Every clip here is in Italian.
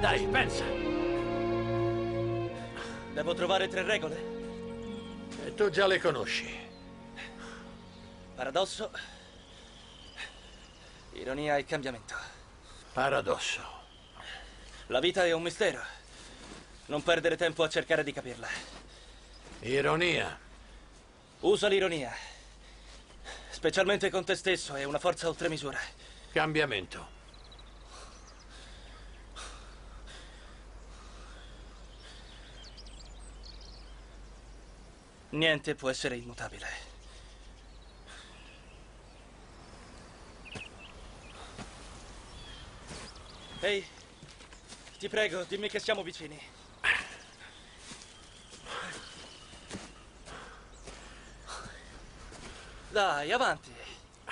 Dai, pensa. Devo trovare 3 regole? E tu già le conosci. Paradosso, ironia e cambiamento. Paradosso. La vita è un mistero. Non perdere tempo a cercare di capirla. Ironia. Usa l'ironia. Specialmente con te stesso, è una forza oltre misura. Cambiamento. Niente può essere immutabile. Ehi, ti prego, dimmi che siamo vicini. Dai, avanti.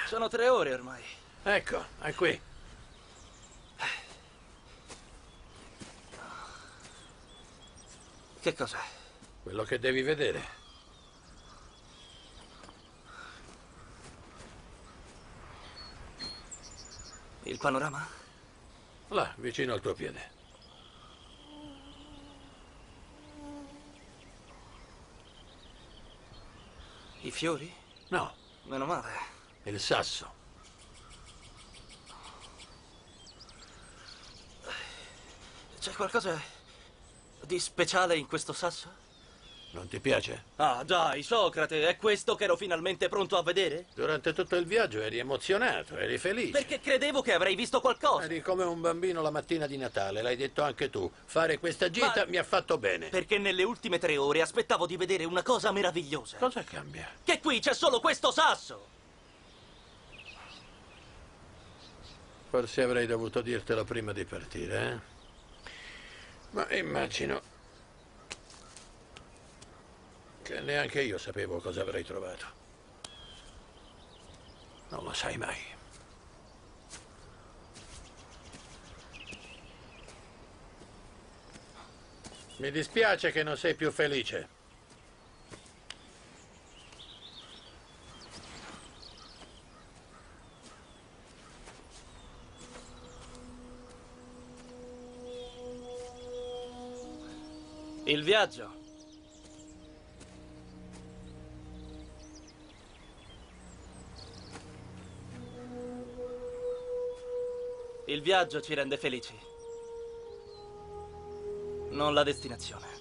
Sono 3 ore ormai. Ecco, è qui. Che cos'è? Quello che devi vedere. Il panorama? Là, vicino al tuo piede. I fiori? No, Meno male. il sasso. C'è qualcosa di speciale in questo sasso? Non ti piace? Ah, dai, Socrate, è questo che ero finalmente pronto a vedere? Durante tutto il viaggio eri emozionato, eri felice. Perché credevo che avrei visto qualcosa. Eri come un bambino la mattina di Natale, l'hai detto anche tu. Fare questa gita mi ha fatto bene. Perché nelle ultime 3 ore aspettavo di vedere una cosa meravigliosa. Cosa cambia? Che qui c'è solo questo sasso! Forse avrei dovuto dirtelo prima di partire, eh? Ma immagino che neanche io sapevo cosa avrei trovato. Non lo sai mai. Mi dispiace che non sei più felice. Il viaggio. Il viaggio ci rende felici. Non la destinazione.